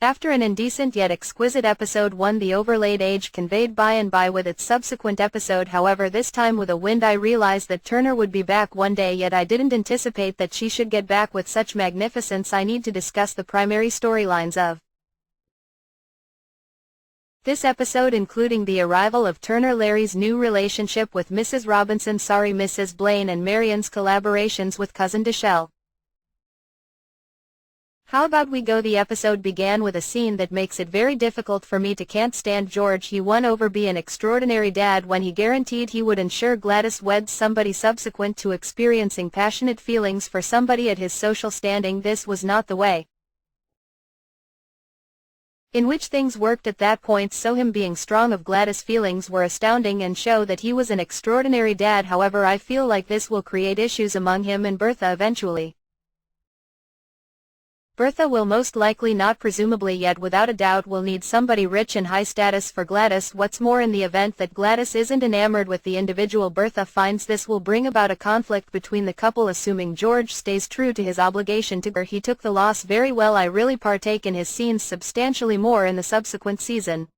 After an indecent yet exquisite episode 1, the overlaid age conveyed by and by with its subsequent episode, however this time with a wind. I realized that Turner would be back one day, yet I didn't anticipate that she should get back with such magnificence. I need to discuss the primary storylines of this episode, including the arrival of Turner, Larry's new relationship with Mrs. Robinson, Mrs. Blaine, and Marian's collaborations with cousin Deshelle. How about we go? The episode began with a scene that makes it very difficult for me to can't stand George. He won over be an extraordinary dad when he guaranteed he would ensure Gladys weds somebody subsequent to experiencing passionate feelings for somebody at his social standing. This was not the way in which things worked at that point, so him being strong of Gladys' feelings were astounding and show that he was an extraordinary dad. However, I feel like this will create issues among him and Bertha eventually. Bertha will most likely not, presumably, yet without a doubt will need somebody rich and high status for Gladys. What's more, in the event that Gladys isn't enamored with the individual Bertha finds, this will bring about a conflict between the couple, assuming George stays true to his obligation to her. He took the loss very well. I really partake in his scenes substantially more in the subsequent season.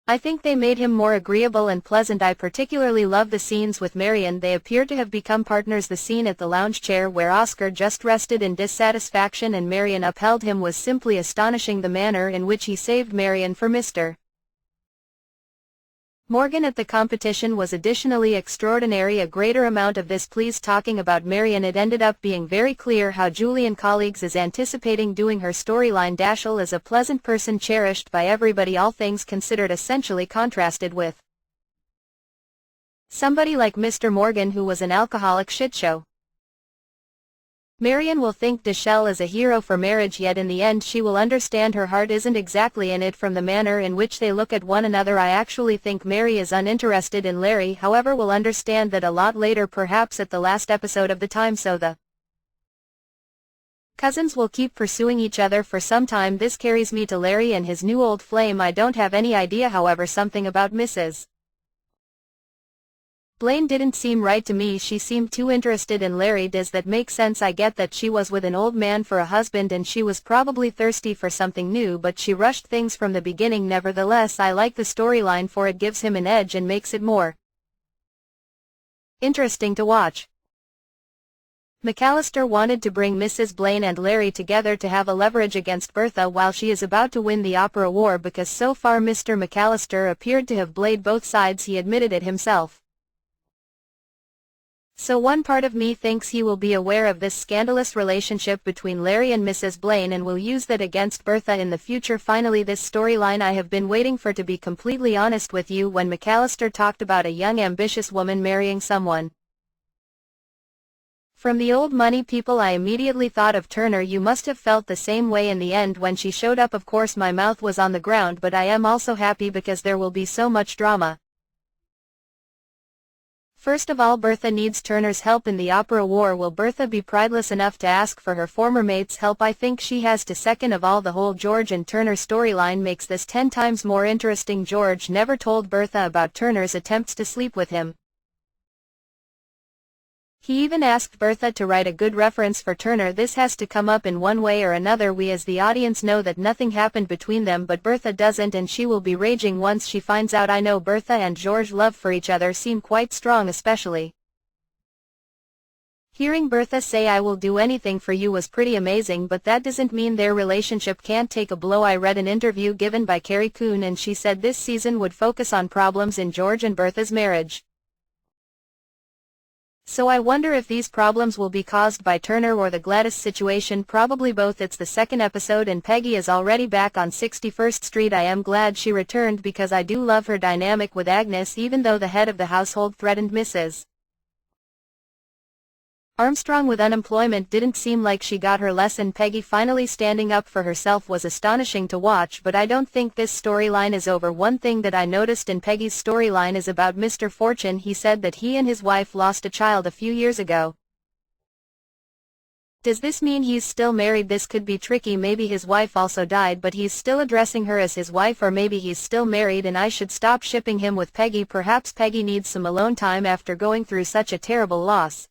I think they made him more agreeable and pleasant. I particularly love the scenes with Marian. They appear to have become partners. The scene at the lounge chair where Oscar just rested in dissatisfaction and Marian upheld him was simply astonishing. The manner in which he saved Marian for Mr. Morgan at the competition was additionally extraordinary. A greater amount of this, please. Talking about Marian, it ended up being very clear how Julian Colleagues is anticipating doing her storyline. Dashiell is a pleasant person cherished by everybody, all things considered, essentially contrasted with somebody like Mr. Morgan, who was an alcoholic shitshow. Marian will think Deshelle is a hero for marriage, yet in the end she will understand her heart isn't exactly in it. From the manner in which they look at one another, I actually think Mary is uninterested in Larry. However, we'll understand that a lot later, perhaps at the last episode of the time, so the cousins will keep pursuing each other for some time. This carries me to Larry and his new old flame. I don't have any idea, however, something about Mrs. Blaine didn't seem right to me. She seemed too interested in Larry. Does that make sense? I get that she was with an old man for a husband and she was probably thirsty for something new, but she rushed things from the beginning. Nevertheless, I like the storyline, for it gives him an edge and makes it more interesting to watch. McAllister wanted to bring Mrs. Blaine and Larry together to have a leverage against Bertha while she is about to win the opera war, because so far Mr. McAllister appeared to have played both sides. He admitted it himself. So one part of me thinks he will be aware of this scandalous relationship between Larry and Mrs. Blaine and will use that against Bertha in the future. Finally, this storyline I have been waiting for, to be completely honest with you. When McAllister talked about a young ambitious woman marrying someone from the old money people, I immediately thought of Turner. You must have felt the same way in the end when she showed up. Of course my mouth was on the ground, but I am also happy because there will be so much drama. First of all, Bertha needs Turner's help in the opera war. Will Bertha be prideless enough to ask for her former mate's help? I think she has to. Second of all, the whole George and Turner storyline makes this 10 times more interesting. George never told Bertha about Turner's attempts to sleep with him. He even asked Bertha to write a good reference for Turner. This has to come up in one way or another. We as the audience know that nothing happened between them, but Bertha doesn't, and she will be raging once she finds out. I know Bertha and George's love for each other seem quite strong, especially hearing Bertha say "I will do anything for you" was pretty amazing, but that doesn't mean their relationship can't take a blow. I read an interview given by Carrie Coon and she said this season would focus on problems in George and Bertha's marriage. So I wonder if these problems will be caused by Turner or the Gladys situation. Probably both. It's the second episode and Peggy is already back on 61st Street. I am glad she returned because I do love her dynamic with Agnes, even though the head of the household threatened Mrs. Armstrong with unemployment. Didn't seem like she got her lesson. Peggy finally standing up for herself was astonishing to watch, but I don't think this storyline is over. One thing that I noticed in Peggy's storyline is about Mr. Fortune. He said that he and his wife lost a child a few years ago. Does this mean he's still married? This could be tricky. Maybe his wife also died, but he's still addressing her as his wife, or maybe he's still married and I should stop shipping him with Peggy. Perhaps Peggy needs some alone time after going through such a terrible loss.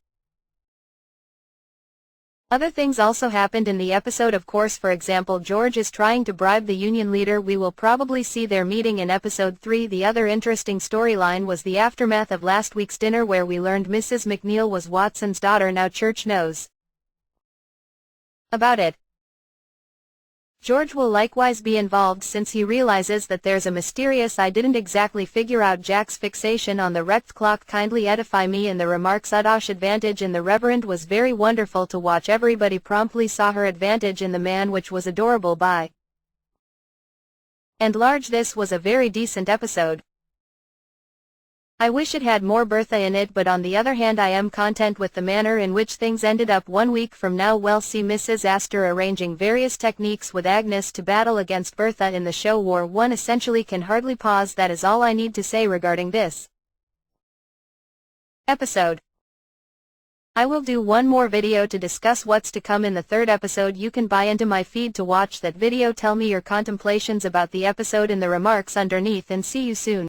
Other things also happened in the episode, of course. For example, George is trying to bribe the union leader. We will probably see their meeting in episode 3. The other interesting storyline was the aftermath of last week's dinner, where we learned Mrs. McNeil was Watson's daughter. Now Church knows about it. George will likewise be involved since he realizes that there's a mysterious "I didn't exactly figure out Jack's fixation on the wrecked clock. Kindly edify me." In the remarks Udosh advantage in the Reverend was very wonderful to watch. Everybody promptly saw her advantage in the man, which was adorable by and large. This was a very decent episode. I wish it had more Bertha in it, but on the other hand I am content with the manner in which things ended up. 1 week from now we'll see Mrs. Astor arranging various techniques with Agnes to battle against Bertha in the show. War 1 essentially can hardly pause. That is all I need to say regarding this episode. I will do one more video to discuss what's to come in the 3rd episode. You can buy into my feed to watch that video. Tell me your contemplations about the episode in the remarks underneath, and see you soon.